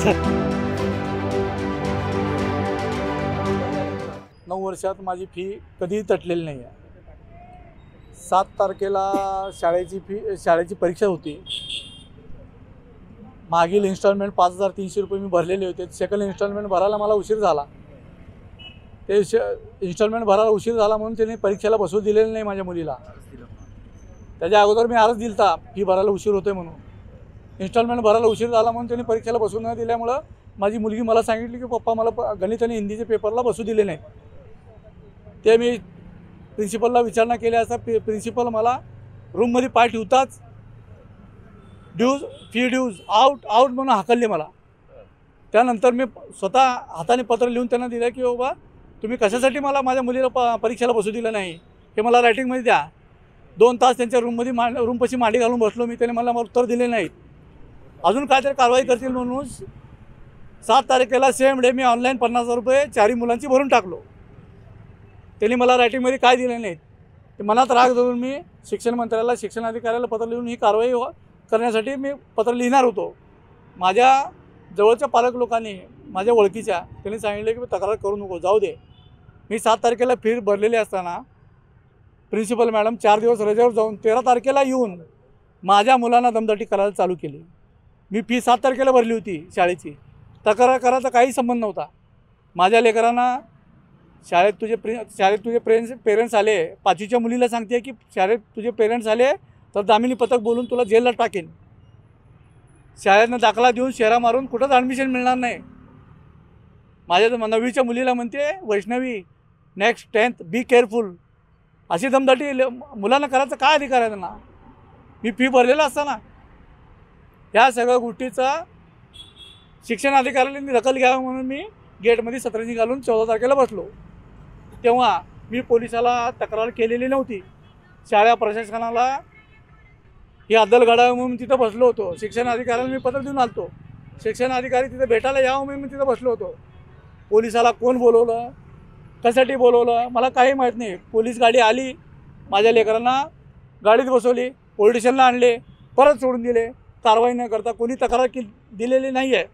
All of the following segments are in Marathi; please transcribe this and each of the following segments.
9 वर्षात माझी फी कधीही तटलेली नाही आहे। 7 तारखेला शाळेची परीक्षा होती। मागील इन्स्टॉलमेंट 5300 रुपये मी भरलेले होते। सेकंड इन्स्टॉलमेंट भरायला मला उशीर झाला। ते इन्स्टॉलमेंट भरायला उशीर झाला म्हणून त्यांनी परीक्षेला बसू दिलेलं नाही माझ्या मुलीला। त्याच्या अगोदर मी अर्ज दिलता फी भरायला उशीर होतोय म्हणून। इन्स्टॉलमेंट भरायला उशीर झाला म्हणून त्यांनी परीक्षेला बसू न दिल्यामुळं माझी मुलगी मला सांगितली की पप्पा मला गणित आणि हिंदीचे पेपरला बसू दिले नाही। ते मी प्रिन्सिपलला विचारणा केली असता प्रिन्सिपल मला रूममध्ये पाय ठेवताच फी ड्यूज आउट म्हणून हाकलले मला। त्यानंतर मी स्वतः हाताने पत्र लिहून त्यांना दिलं की बाबा तुम्ही कशासाठी मला माझ्या मुलीला परीक्षेला बसू दिलं नाही हे मला रायटिंगमध्ये द्या। 2 तास त्यांच्या रूमपाशी मांडी घालून बसलो मी। त्याने मला उत्तर दिले नाहीत। अजून काहीतरी कारवाई करतील म्हणून 7 तारखेला सेम डे मी ऑनलाईन 50,000 रुपये 4 मुलांची भरून टाकलो। त्यांनी मला रायटिंगमध्ये काय दिले नाहीत। ते मनात राग धरून मी शिक्षण मंत्र्याला शिक्षणाधिकाऱ्याला पत्र लिहून ही कारवाई करण्यासाठी मी पत्र लिहिणार होतो। माझ्या जवळच्या पालक लोकांनी माझ्या ओळखीच्या त्यांनी सांगितले की तक्रार करू नको जाऊ दे। मी 7 तारखेला फी भरलेली असताना प्रिन्सिपल मॅडम 4 दिवस रजेवर जाऊन 13 तारखेला येऊन माझ्या मुलांना दमदाटी करायला चालू केली। मी फी 7 तारखेला भरली होती शाळेची। तक्रार करायचा काही संबंध नव्हता। माझ्या लेकरांना शाळेत तुझे पेरेंट्स आले, 5वीच्या मुलीला सांगते की शाळेत तुझे पेरेंट्स आले तर दामिनी पथक बोलून तुला जेलला टाकेन। शाळेतनं दाखला देऊन शेरा मारून कुठंच ॲडमिशन मिळणार नाही। माझ्या 9वीच्या मुलीला म्हणते Vaishnavi next 10th be careful. अशी दमदाटी मुलांना करायचा काय अधिकार आहे त्यांना? मी फी भरलेला असताना ह्या सगळ्या गोष्टीचा शिक्षण अधिकाऱ्यांनी दखल घ्यावी म्हणून मी गेटमध्ये सतरंजी घालून 14 तारखेला बसलो। तेव्हा मी पोलिसाला तक्रार केलेली नव्हती। शाळा प्रशासनाला ही अद्दल घडावी म्हणून तिथं बसलो होतो। शिक्षण अधिकाऱ्यांना मी पत्र देऊन आलतो। शिक्षण अधिकारी तिथे भेटायला यावं म्हणून मी तिथं बसलो होतो। पोलिसाला कोण बोलवलं, कशासाठी बोलवलं मला काही माहीत नाही। पोलीस गाडी आली, माझ्या लेकरांना गाडीत बसवली, पोलीस स्टेशनला आणले, परत सोडून दिले। कारवाई न करता कोणी तक्रार दिलेली नाही आहे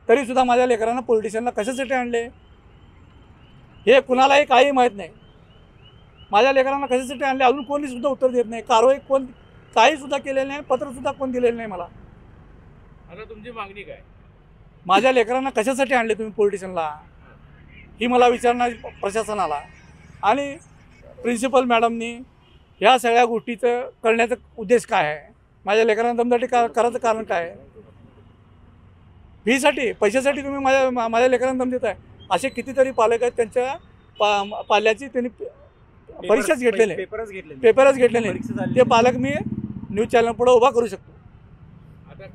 तरीसुद्धा माझ्या लेकरांना पोलीस स्टेशनला कशासाठी आणले हे कुणालाही काही माहीत नाही। माझ्या लेकरांना कशासाठी आणले अजून कोणीसुद्धा उत्तर देत नाही। कारवाई कोण काहीसुद्धा केलेलं नाही, पत्रसुद्धा कोण दिलेलं नाही मला। आता तुमची मागणी काय? माझ्या लेकरांना कशासाठी आणले तुम्ही पोलीस स्टेशनला ही मला विचारणार प्रशासनाला। आणि प्रिन्सिपल मॅडमनी ह्या सगळ्या गोष्टीचं करण्याचा उद्देश काय आहे? माझ्या लेकरांना दमदाटी करायचं कारण काय आहे? फीसाठी पैशासाठी तुम्ही माझ्या लेकरांना दम देत आहे। असे कितीतरी पालक आहेत त्यांच्या पाल्याची त्यांनी परीक्षाच घेतलेले, पेपरच घेतलेले। ते पालक मी न्यूज चॅनल पुढे उभा करू शकतो। आता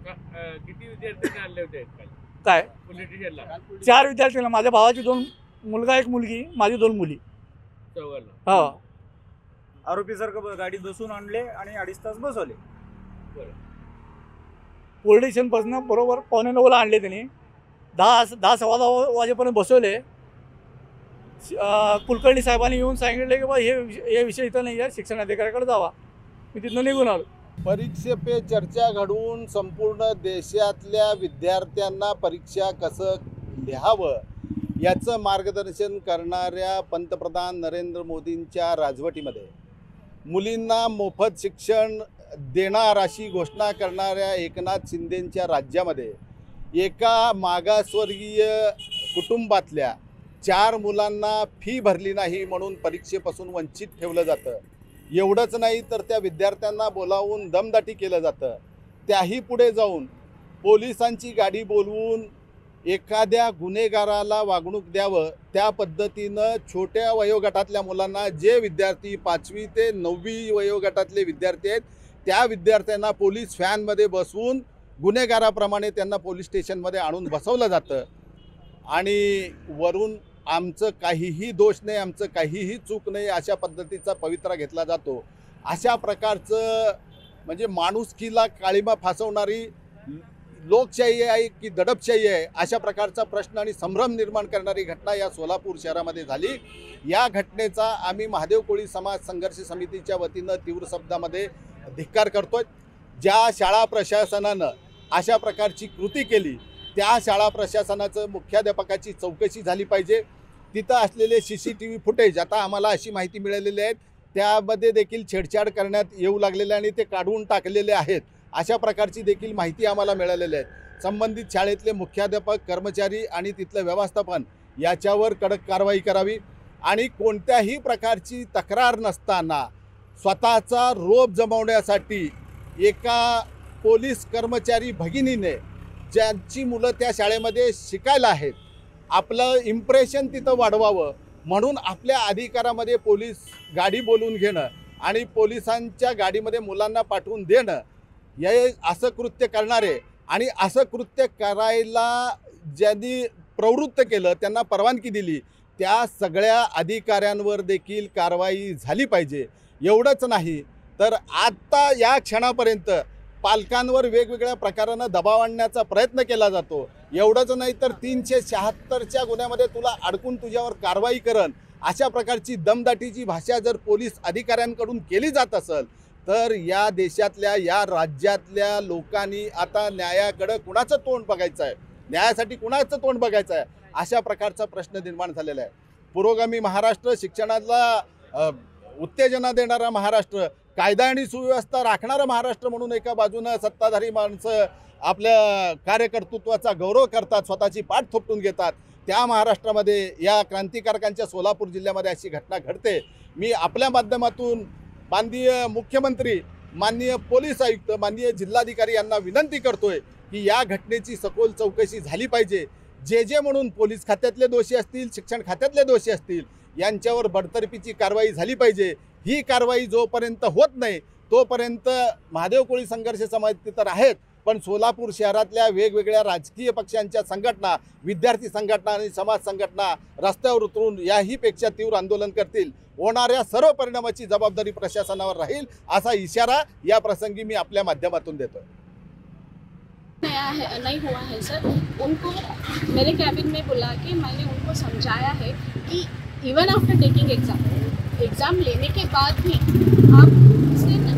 किती विद्यार्थी आणले होते काय? पोलीस स्टेशनला 4 विद्यार्थ्यांना, माझ्या भावाची 2 मुलगा 1 मुलगी, माझी 2 मुली। चौघांना हो। आरोपी सर गाडीत बसून आणले आणि 2.5 तास बसवले। पोलीस स्टेशनपासून बरोबर 8:45ला आणले त्यांनी। 10-10 वाजेपर्यंत बसवले। कुलकर्णी साहेबांनी येऊन सांगितले की बा हे विषय इथं नाही आहे, शिक्षण अधिकाऱ्याकडे जावा। मी तिथून निघून आलो। परीक्षे पे चर्चा घडवून संपूर्ण देशातल्या विद्यार्थ्यांना परीक्षा कसं लिहावं याचं मार्गदर्शन करणाऱ्या पंतप्रधान नरेंद्र मोदींच्या राजवटीमध्ये मुलींना मोफत शिक्षण देणार अशी घोषणा करणाऱ्या एकनाथ शिंदेंच्या राज्यामध्ये एका मागासवर्गीय कुटुंबातल्या 4 मुलांना फी भरली नाही म्हणून परीक्षेपासून वंचित ठेवलं जातं। एवढंच नाही तर त्या विद्यार्थ्यांना बोलावून दमदाटी केलं जातं। त्याही पुढे जाऊन पोलिसांची गाडी बोलवून एखाद्या गुन्हेगाराला वागणूक द्यावं त्या पद्धतीनं छोट्या वयोगटातल्या मुलांना, जे विद्यार्थी 5वी ते 9वी वयोगटातले विद्यार्थी आहेत त्या विद्यार्थ्यांना पोलीस व्हॅनमध्ये बसवून गुन्हेगाराप्रमाणे त्यांना पोलीस स्टेशनमध्ये आणून बसवलं जातं। आणि वरून आमचं काहीही दोष नाही, आमचं काहीही चूक नाही अशा पद्धतीचा पवित्रा घेतला जातो। अशा प्रकारचं म्हणजे माणुसकीला काळिमा फासवणारी लोकशाही आहे की दडपशाही आहे अशा प्रकारचा प्रश्न आणि संभ्रम निर्माण करणारी घटना या सोलापूर शहरामध्ये झाली। या घटनेचा आम्ही महादेव कोळी समाज संघर्ष समितीच्या वतीनं तीव्र शब्दामध्ये धिक्कार करतोय। ज्या शाळा प्रशासनानं अशा प्रकारची कृती केली त्या शाळा प्रशासनाचं मुख्याध्यापकाची चौकशी झाली पाहिजे. तिथं असलेले CCTV फुटेज आता आम्हाला अशी माहिती मिळालेली आहेत त्यामध्ये देखील छेडछाड करण्यात येऊ लागलेले आणि ते काढून टाकलेले आहेत अशा प्रकारची देखील माहिती आम्हाला मिळालेली आहे. संबंधित शाळेतले मुख्याध्यापक, कर्मचारी आणि तिथलं व्यवस्थापन याच्यावर कडक कारवाई करावी आणि कोणत्याही प्रकारची तक्रार नसताना स्वतःचा रोब जमवण्यासाठी एका पोलीस कर्मचारी भगिनीने ज्यांची मुलं त्या शाळेमध्ये शिकायला आहेत आपलं इम्प्रेशन तिथं वाढवावं म्हणून आपल्या अधिकारामध्ये पोलीस गाडी बोलवून घेणं आणि पोलिसांच्या गाडीमध्ये मुलांना पाठवून देणं हे असं कृत्य करणारे आणि असं कृत्य करायला ज्यांनी प्रवृत्त केलं त्यांना परवानगी दिली त्या सगळ्या अधिकाऱ्यांवर देखील कारवाई झाली पाहिजे. एवढंच नाही तर आत्ता या क्षणापर्यंत पालकांवर वेगवेगळ्या प्रकारानं दबाव आणण्याचा प्रयत्न केला जातो. एवढंच नाही तर 376च्या गुन्ह्यामध्ये तुला अडकून तुझ्यावर कारवाई करण अशा प्रकारची दमदाटीची भाषा जर पोलीस अधिकाऱ्यांकडून केली जात असेल तर या देशातल्या या राज्यातल्या लोकांनी आता न्यायाकडे कुणाचं तोंड बघायचं आहे, न्यायासाठी कुणाचं तोंड बघायचं आहे अशा प्रकारचा प्रश्न निर्माण झालेला आहे. पुरोगामी महाराष्ट्र, शिक्षणाला उत्तेजना देणारा महाराष्ट्र, कायदा आणि सुव्यवस्था राखणारा महाराष्ट्र म्हणून एका बाजूनं सत्ताधारी माणसं आपल्या कार्यकर्तृत्वाचा गौरव करतात, स्वतःची पाठ थोपटून घेतात. त्या महाराष्ट्रामध्ये या क्रांतिकारकांच्या सोलापूर जिल्ह्यामध्ये अशी घटना घडते. मी आपल्या माध्यमातून माननीय मुख्यमंत्री, माननीय पोलीस आयुक्त, माननीय जिल्हाधिकारी यांना विनंती करतोय की या घटनेची सखोल चौकशी झाली पाहिजे. जे म्हणून पोलीस खात्यातले दोषी असतील, शिक्षण खात्यातले दोषी असतील यांच्यावर बडतर्फीची कारवाई झाली पाहिजे. ही कारवाई जोपर्यंत होत नाही तोपर्यंत महादेव कोळी संघर्ष समिती तर आहेत पण सोलापूर शहरातल्या वेगवेगळ्या राजकीय पक्षांच्या संघटना, विद्यार्थी संघटना आणि समाज संघटना रस्त्यावर उतरून याहीपेक्षा तीव्र आंदोलन करतील. होणाऱ्या सर्व परिणामाची जबाबदारी प्रशासनावर राहील असा इशारा या प्रसंगी मी आपल्या माध्यमातून देतोय. नहीं हुआ है सर. उनको मेरे कैबिन में बुला के मैंने उनको समझाया है कि इवन आफ्टर टेकिंग एग्ज़ाम लेने के बाद भी आप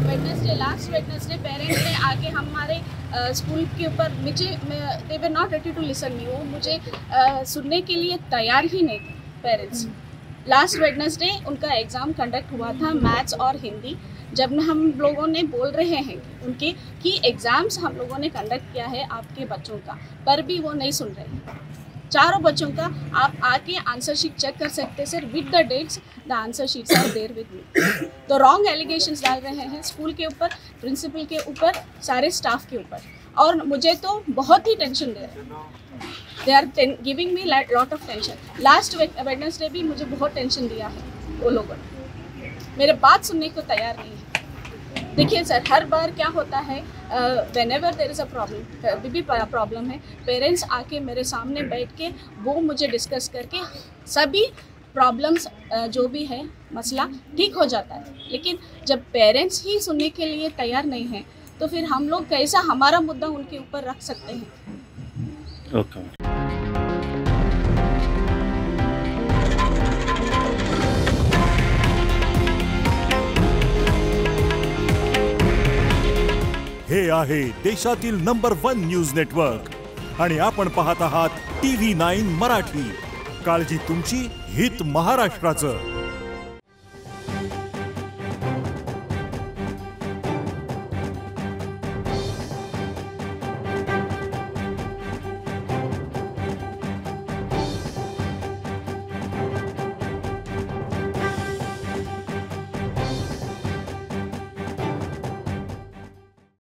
वेडनेसडे, लास्ट वेडनेसडे पेरेंट्स ने आके हमारे स्कूल के ऊपर they were not ready to listen me. वो मुझे सुनने के लिए तैयार ही नहीं थे पेरेंट्स. लास्ट वेडनेसडे उनका एग्ज़ाम कंडक्ट हुआ था, मैथ्स और हिंदी. जब हम लोगों ने बोल रहे हैं उनके कि एग्ज़ाम्स हम लोगों ने कंडक्ट किया है आपके बच्चों का, पर भी वो नहीं सुन रहे. चारों बच्चों का आप आके आंसर शीट चेक कर सकते sir. With the dates the answer sheets are there with me. तो रॉन्ग एलिगेशंस डाल रहे हैं स्कूल के ऊपर, प्रिंसिपल के ऊपर, सारे स्टाफ के ऊपर. और मुझे तो बहुत ही टेंशन दे रहे हैं. They are giving me lot of tension. Last Wednesday भी मुझे बहुत टेंशन दिया है वो लोगों ने. मेरे बात सुनने को तैयार नहीं है. देखिए सर, हर बार क्या होता है whenever there is a problem, भी प्रॉब्लम है, पेरेंट्स आके मेरे सामने बैठ के वो मुझे डिस्कस करके सभी प्रॉब्लम्स जो भी है मसला ठीक हो जाता है. लेकिन जब पेरेंट्स ही सुनने के लिए तैयार नहीं हैं तो फिर हम लोग कैसा हमारा मुद्दा उनके ऊपर रख सकते हैं. ओके. हे आहे देशातील नंबर 1 न्यूज नेटवर्क आणि आपण पाहत आहात TV9 मराठी. काळजी तुमची, हित महाराष्ट्राचं.